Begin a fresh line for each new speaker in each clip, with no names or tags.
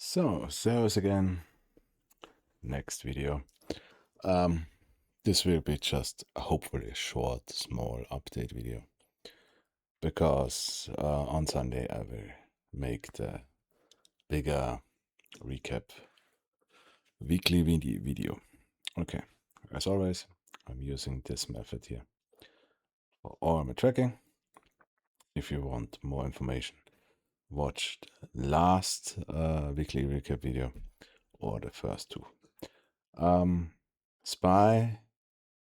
So, servus again. Next video. This will be just hopefully a short, small update video because on Sunday I will make the bigger recap weekly video. Okay, as always, I'm using this method here for all my tracking. If you want more information, watch the last weekly recap video or the first two. Spy,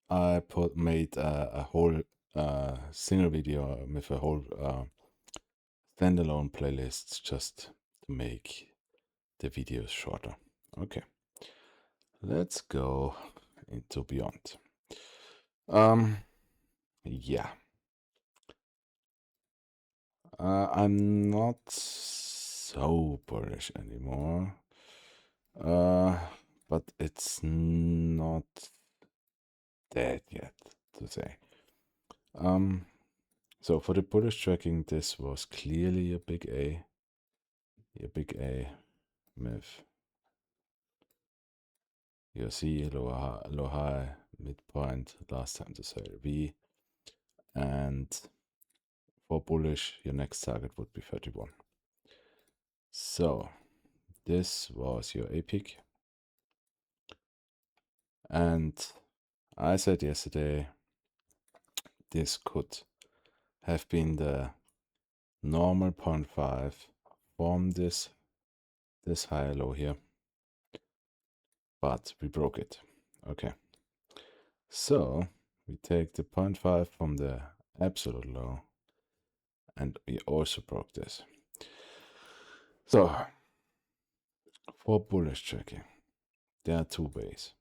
I made a whole single video with a whole standalone playlist just to make the videos shorter. Okay, let's go into Beyond. Yeah, I'm not so bullish anymore, but it's not dead yet to say. So for the bullish tracking, this was clearly a big A with your C, low high, midpoint, last time to sell V, and for bullish, your next target would be 31. So this was your A peak, and I said yesterday this could have been the normal 0.5 from this high low here, but we broke it. Okay, so we take the 0.5 from the absolute low, and we also broke this. So for bullish tracking, there are two ways.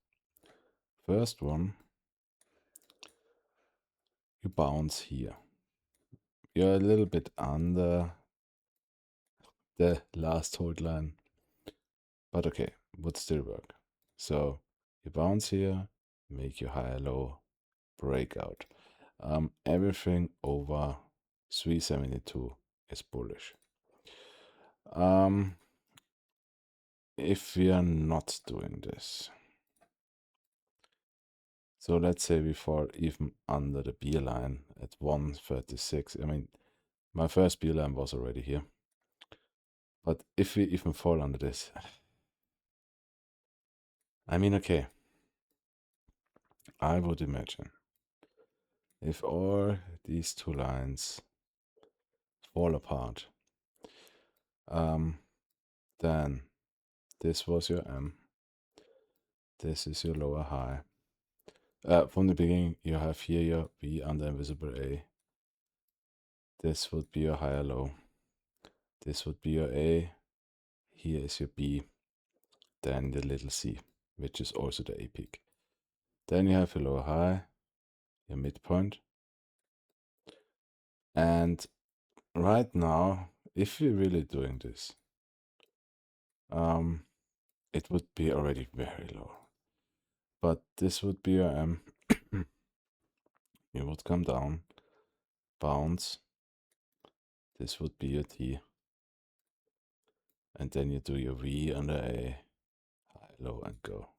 First one, you bounce here. You're a little bit under the last hold line, but okay, would still work. So you bounce here, make your higher low, breakout. Everything over 372 is bullish. If we are not doing this, so let's say we fall even under the B line at 136. I mean, my first B line was already here. But if we even fall under this, I mean, okay, I would imagine if all these two lines fall apart, then this was your M, this is your lower high. From the beginning, you have here your B under invisible A. This would be your higher low. This would be your A. Here is your B. Then the little C, which is also the A peak. Then you have your lower high, your midpoint. And right now, if you're really doing this, it would be already very low. But this would be your M. You would come down, bounce. This would be your T. And then you do your V under A, high, low, and go.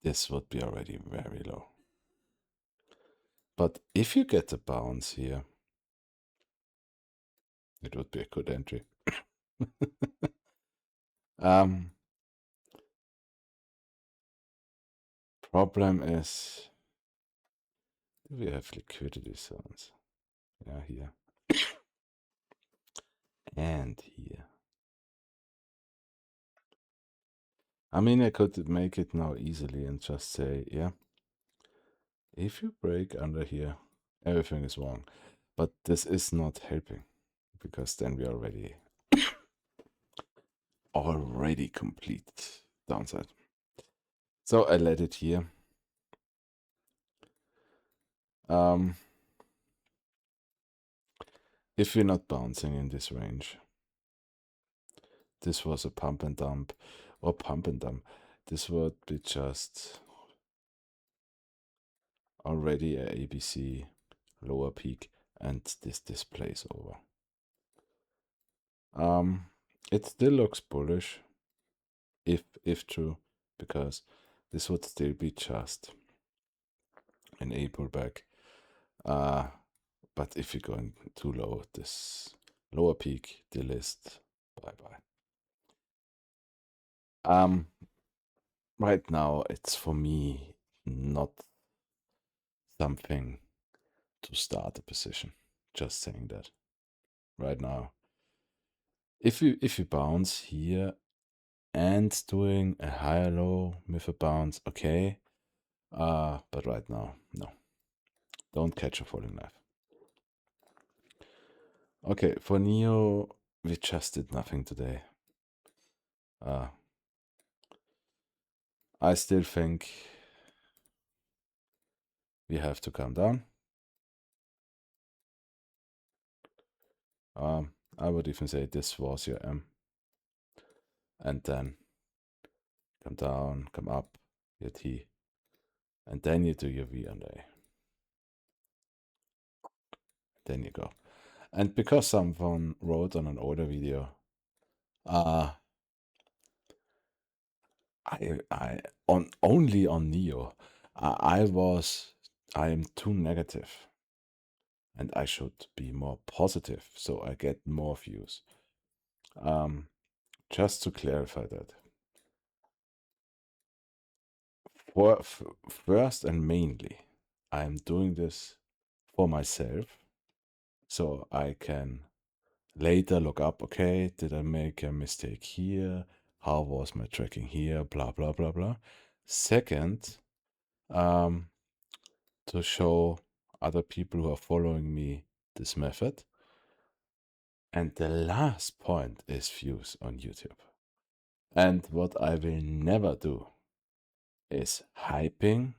This would be already very low. But if you get a bounce here, it would be a good entry. Problem is, do we have liquidity zones? Yeah, here. And here. I mean, I could make it now easily and just say, yeah, if you break under here, everything is wrong. But this is not helping because then we are already complete downside. So I let it here. If we're not bouncing in this range, this was a pump and dump, this would be just already a ABC lower peak, and this displays over. It still looks bullish, if true, because this would still be just an A pullback. But if you're going too low, this lower peak, delist, bye-bye. Right now, it's for me not something to start a position. Just saying that. Right now, if you bounce here and doing a higher low with a bounce, okay. But right now, no. Don't catch a falling knife. Okay, for Neo, we just did nothing today. I still think we have to come down. I would even say this was your M. And then come down, come up, your T. And then you do your V and A. Then you go. And because someone wrote on an older video, only on Neo, I am too negative, and I should be more positive so I get more views. Just to clarify that, first and mainly, I'm doing this for myself, so I can later look up, okay, did I make a mistake here? How was my tracking here? Blah, blah, blah, blah. Second, to show other people who are following me this method. And the last point is views on YouTube. And what I will never do is hyping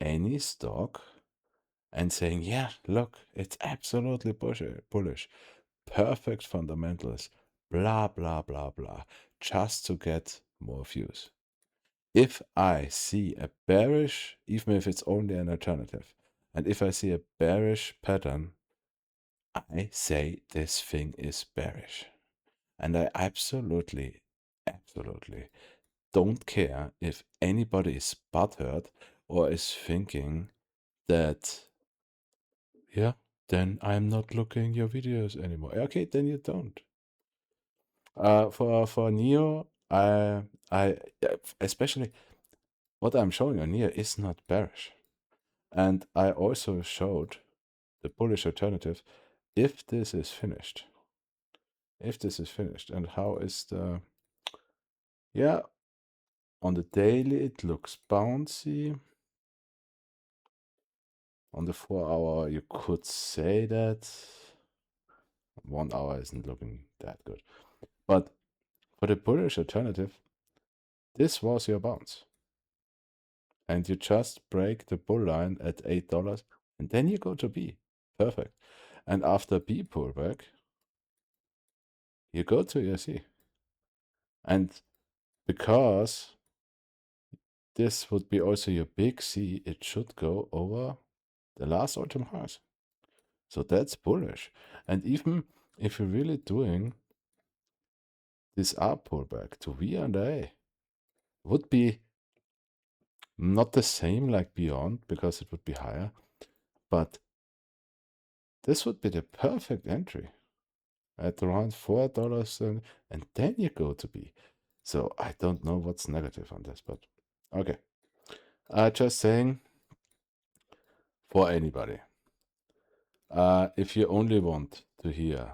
any stock and saying, yeah, look, it's absolutely bullish, perfect fundamentals, blah, blah, blah, blah, just to get more views. If I see a bearish, even if it's only an alternative, and if I see a bearish pattern, I say this thing is bearish. And I absolutely don't care if anybody is butthurt or is thinking that, yeah, then I'm not looking your videos anymore. Okay, then you don't. For Neo, I especially what I'm showing on Neo is not bearish, and I also showed the bullish alternative if this is finished. If this is finished, and how is the, yeah, on the daily it looks bouncy. On the 4 hour, you could say that 1 hour isn't looking that good. But for the bullish alternative, this was your bounce. And you just break the bull line at $8, and then you go to B. Perfect. And after B pullback, you go to your C. And because this would be also your big C, it should go over the last all-time highs. So that's bullish. And even if you're really doing this up pullback to V and A, would be not the same like Beyond because it would be higher, but this would be the perfect entry at around $4, and then you go to B. So I don't know what's negative on this, but okay. Just saying for anybody, if you only want to hear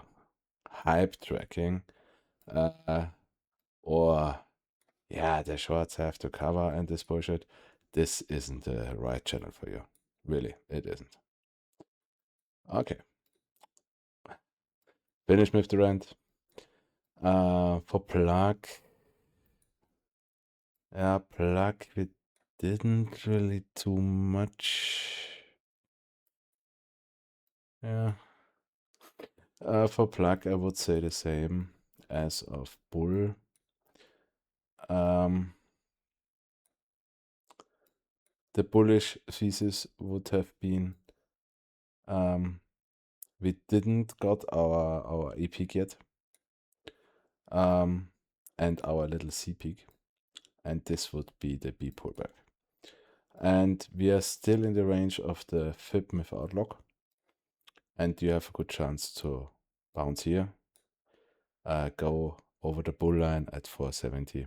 hype tracking, or yeah, the shorts have to cover and this bullshit, this isn't the right channel for you. Really, it isn't. Okay. Finish with the rant. For plug, yeah, plug, we didn't really do much. Yeah. For plug, I would say the same as of bull. The bullish thesis would have been, we didn't got our A peak yet. and our little C peak, and this would be the B pullback. And we are still in the range of the fib without lock, and you have a good chance to bounce here, go over the bull line at 470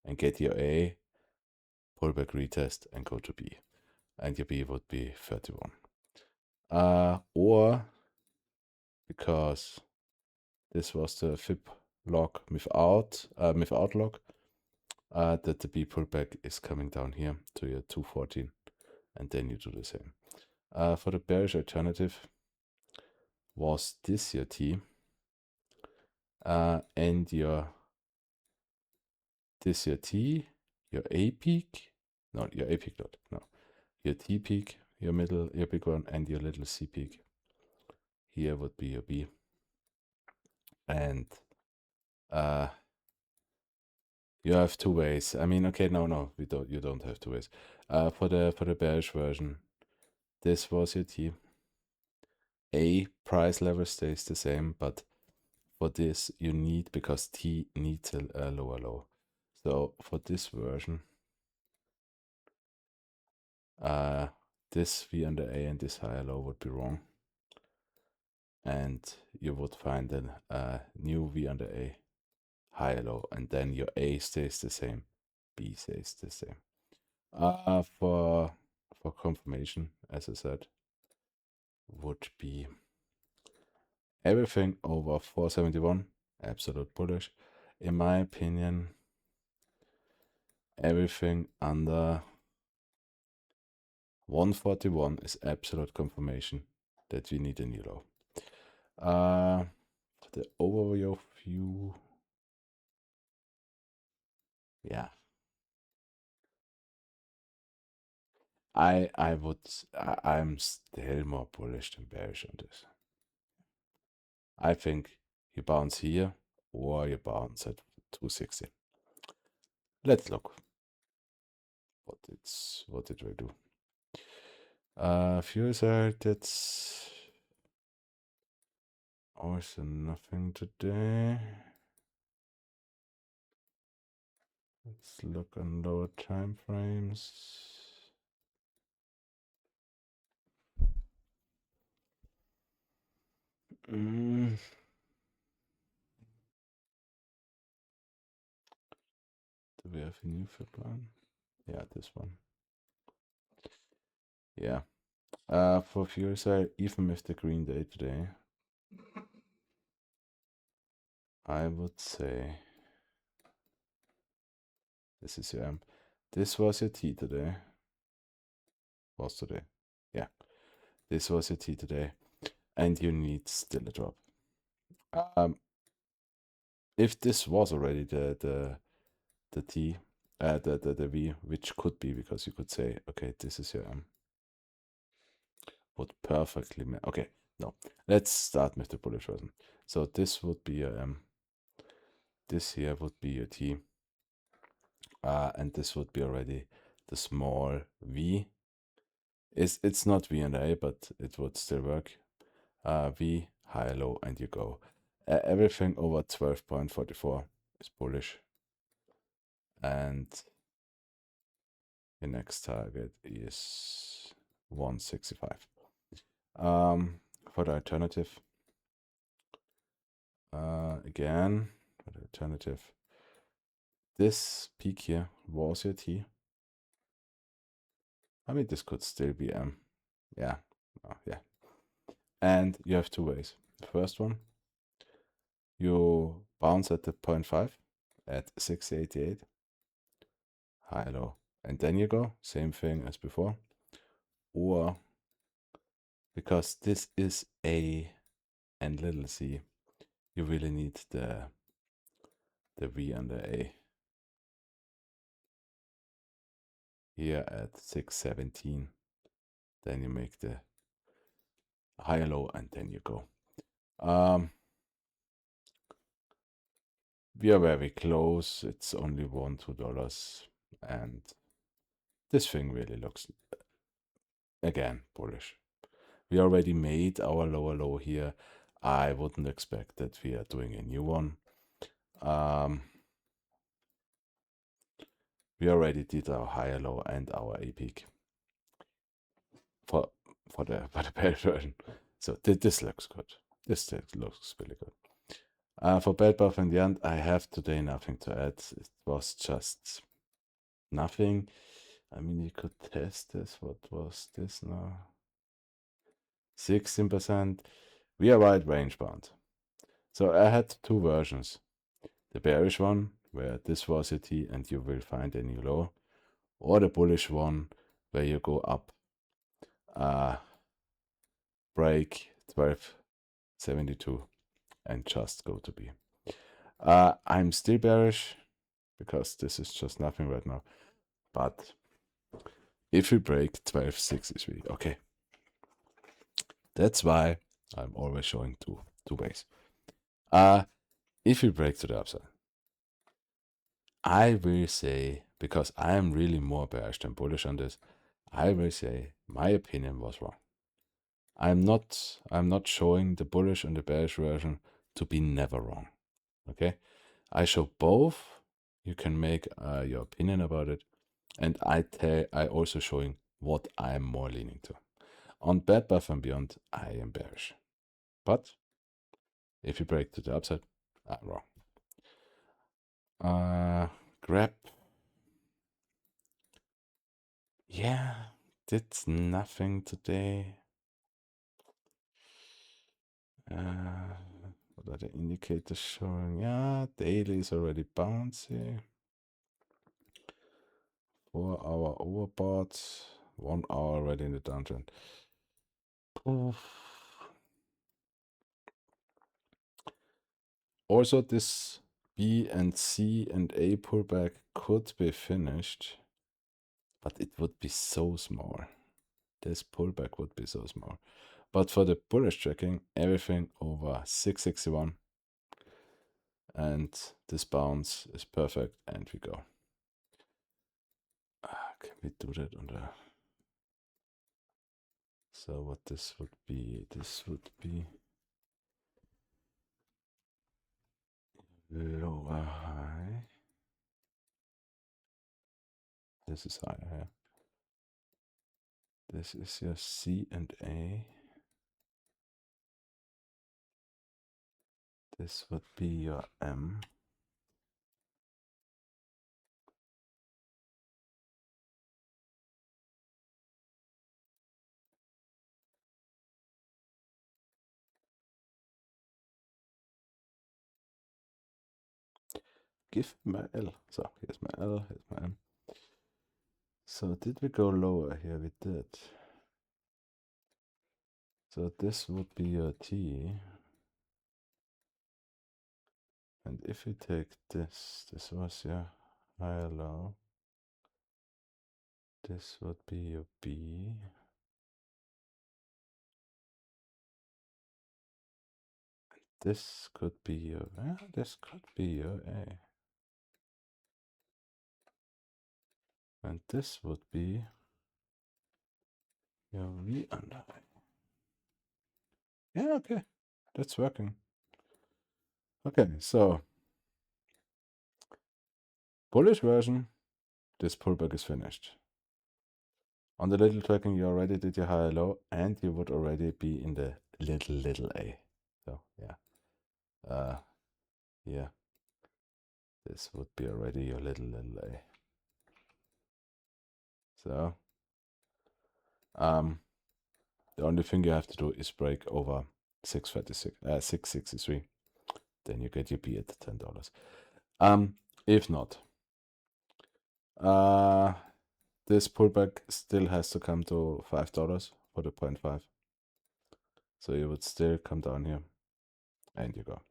and get your A, pullback retest, and go to B. And your B would be 31. Or because this was the fib lock without lock, that the B pullback is coming down here to your 214, and then you do the same. For the bearish alternative was this your T, and this your T, your A peak, no, your A peak not, no, your T peak, your middle, your big one, and your little C peak. Here would be your B, and you have two ways. I mean, okay, no, you don't have two ways. For the bearish version, this was your T. A price level stays the same, but for this you need, because T needs a lower low. So for this version, this V under A and this higher low would be wrong, and you would find a new V under A higher low, and then your A stays the same, B stays the same. For confirmation, as I said, would be everything over 471, absolute bullish. In my opinion, everything under 141 is absolute confirmation that we need a new low. The overview view, yeah, I'm still more bullish than bearish on this. I think you bounce here or you bounce at 260. Let's look. What did we do? Fuel cell, that's also nothing today. Let's look on lower time frames. Do we have a new fib line? Yeah, this one. Yeah. For fuel cell, even with the green day today, I would say this is your M. This was your T today. Was today. Yeah. This was your T today. And you need still a drop. If this was already the T, the V, which could be, because you could say, okay, this is your M, would perfectly okay, no, let's start with the bullish version. So this would be your M, this here would be your T, and this would be already the small V. It's not V and A, but it would still work. V, high, low, and you go. Everything over 12.44 is bullish. And the next target is 165. For the alternative, again, for the alternative, this peak here was your T. I mean, this could still be M. Yeah, yeah. And you have two ways. The first one, you bounce at the 0.5 at 688, high, low, and then you go, same thing as before. Or, because this is A and little c, you really need the V under A here at 617. Then you make the higher low and then you go. We are very close. It's only $1-2, and this thing really looks, again, bullish. We already made our lower low here. I wouldn't expect that we are doing a new one. We already did our higher low and our A peak for the bearish version. So this looks good. This looks really good. For bad buff in the end, I have today nothing to add. It was just nothing. I mean, you could test this. What was this now? 16%. We are right range bound. So I had two versions. The bearish one, where this was a T and you will find a new low, or the bullish one, where you go up, break 1272 and just go to B. I'm still bearish because this is just nothing right now. But if we break 1263, okay. That's why I'm always showing two ways. If we break to the upside, I will say, because I am really more bearish than bullish on this, I will say my opinion was wrong. I'm not showing the bullish and the bearish version to be never wrong. Okay, I show both. You can make your opinion about it, and I also showing what I'm more leaning to. On bad buff and beyond, I am bearish, but if you break to the upside, I'm wrong. Grab. Yeah, did nothing today. What are the indicators showing? Yeah, daily is already bouncy. 4 hour overbought. 1 hour already in the downtrend. Oof. Also, this B and C and A pullback could be finished, but it would be so small. This pullback would be so small. But for the bullish tracking, everything over 661. And this bounce is perfect, and we go. Can we do that on the... So what this would be lower high. This is higher. This is your C and A. This would be your M. Give my L. So here's my L, here's my M. So did we go lower here? We did. So this would be your T. And if we take this was your higher low. This would be your B. This could be your, this could be your A. And this would be your V under. Yeah, okay. That's working. Okay, so bullish version, this pullback is finished. On the little tracking, you already did your higher low, and you would already be in the little A. So yeah. Yeah. This would be already your little A. So the only thing you have to do is break over 663. Then you get your B at $10. If not, this pullback still has to come to $5 for the 0.5. So you would still come down here, and you go.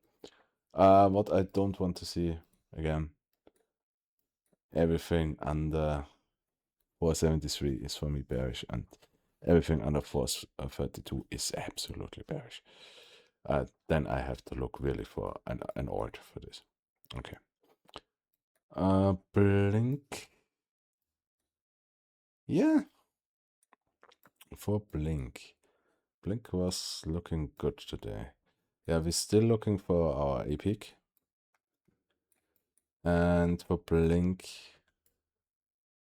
What I don't want to see, again, everything under 473 is for me bearish, and everything under 432 is absolutely bearish. Then I have to look really for an alt for this. Okay. Blink. Yeah. For Blink. Blink was looking good today. Yeah, we're still looking for our A peak. And for BLNK,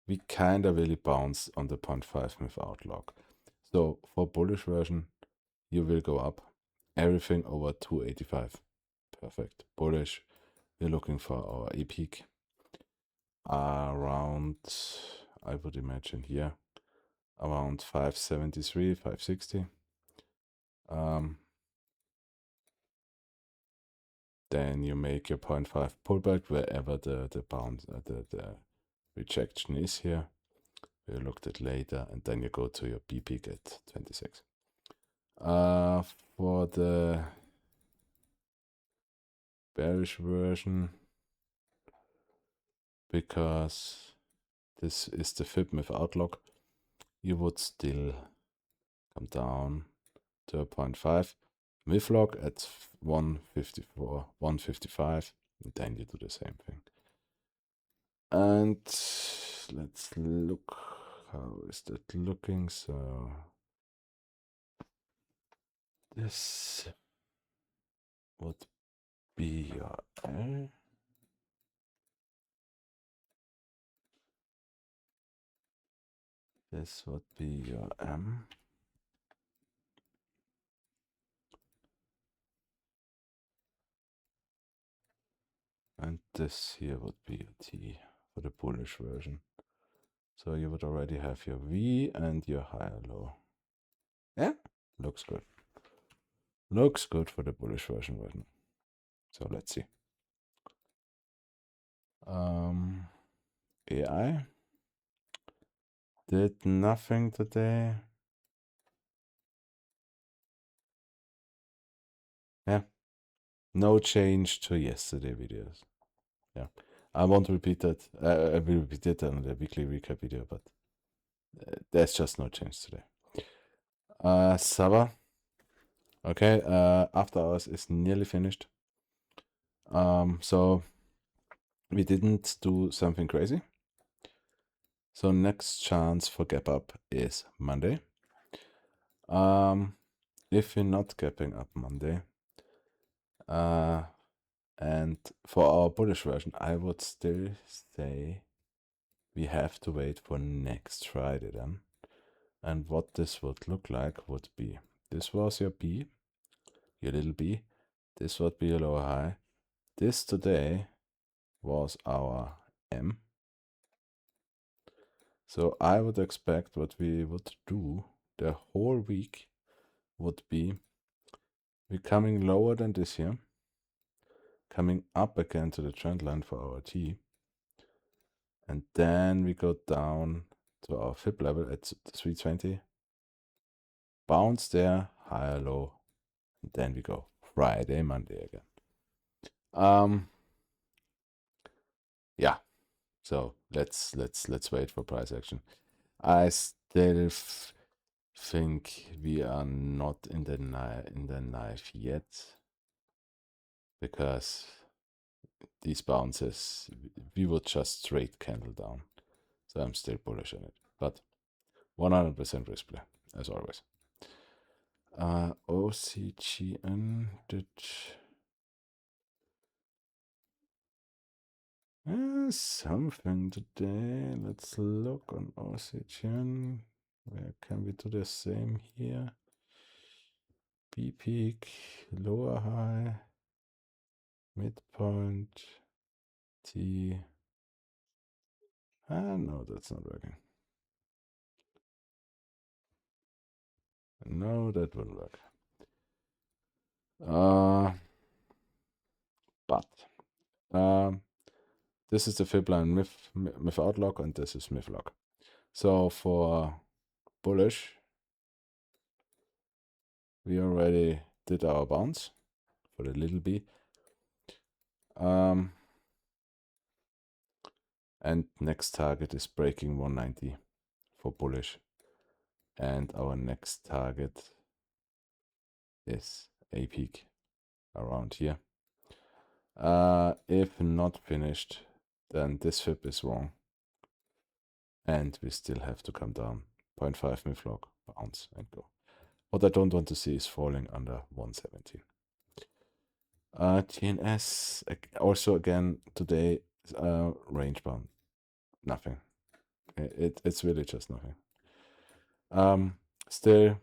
we kind of really bounced on the 0.5 without lock. So for bullish version, you will go up everything over 285. Perfect. Bullish, we're looking for our A peak around, I would imagine here, around 573, 560. Then you make your 0.5 pullback wherever the bounce, the rejection is here. We looked at later, and then you go to your B peak at 26. For the bearish version, because this is the fib without lock, you would still come down to a 0.5 with lock at 154, 155, and then you do the same thing. And let's look, how is that looking? So this would be your L. This would be your M. And this here would be your T for the bullish version. So you would already have your V and your higher low. Yeah, looks good. Looks good for the bullish version right now. So let's see. AI did nothing today. Yeah, no change to yesterday videos. Yeah, I won't repeat that. I will repeat it on the weekly recap video, but there's just no change today. SAVA. Okay, after hours is nearly finished. So we didn't do something crazy. So next chance for gap up is Monday. If we're not gapping up Monday, and for our bullish version, I would still say we have to wait for next Friday then. And what this would look like would be, this was your B, your little B. This would be your lower high. This today was our M. So I would expect what we would do the whole week would be we're coming lower than this here, coming up again to the trend line for our T, and then we go down to our fib level at 320, bounce there, higher low, and then we go Friday, Monday again. Yeah, so let's wait for price action. I still think we are not in the knife yet, because these bounces we would just straight candle down. So I'm still bullish on it, but 100% risk play as always. OCGN did something today. Let's look on OCGN. Where can we do the same here? B peak, lower high, midpoint, T. No, that's not working. No, that wouldn't work. But this is the fib line without lock, and this is with lock. So for bullish, we already did our bounce for the little B. And next target is breaking 190 for bullish. And our next target is a peak around here. If not finished, then this fib is wrong. And we still have to come down 0.5 mid lock, bounce and go. What I don't want to see is falling under 117. TNS also again today range bound, nothing. It's really just nothing. Still,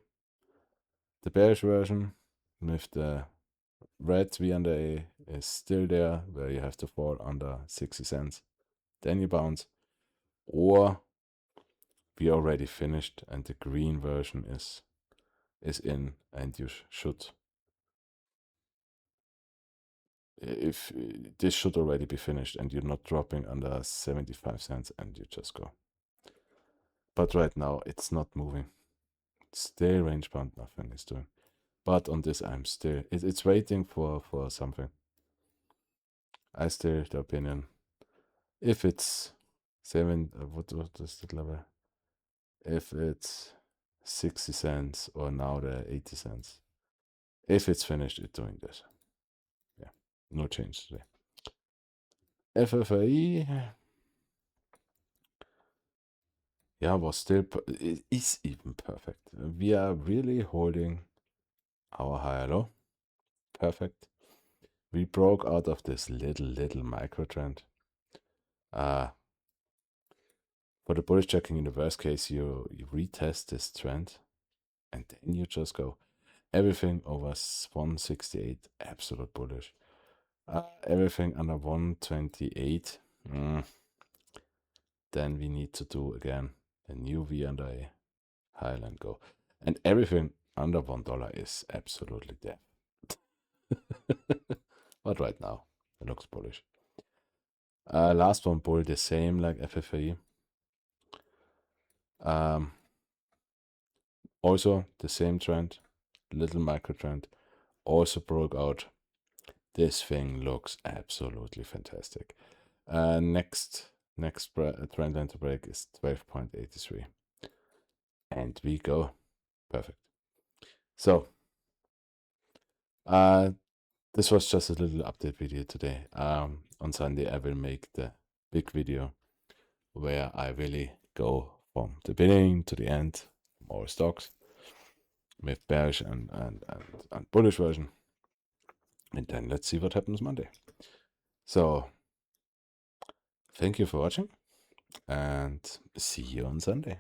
the bearish version with the red V under A is still there, where you have to fall under 60 cents. Then you bounce, or we already finished and the green version is in, and you should, if this should already be finished and you're not dropping under 75 cents, and you just go. But right now it's not moving. Still range bound, nothing is doing. But on this, I'm still, it's waiting for something. I still the opinion, if it's what is that level? If it's 60 cents or now the 80 cents, if it's finished, it's doing this. Yeah, no change today. FFAI, yeah, was still, it is even perfect. We are really holding our higher low. Perfect. We broke out of this little micro trend. For the bullish checking, in the worst case, you retest this trend and then you just go. Everything over 168, absolute bullish. Everything under 128, then we need to do again a new V under A, high and go. And everything under $1 is absolutely dead. But right now, it looks bullish. Last one bull, the same like FFAI. Also the same trend, little micro trend, also broke out. This thing looks absolutely fantastic. Next trend line to break is 12.83, and we go. Perfect. So this was just a little update video today. On Sunday I will make the big video where I really go from the beginning to the end, more stocks with bearish and bullish version, and then let's see what happens Monday. So thank you for watching, and see you on Sunday.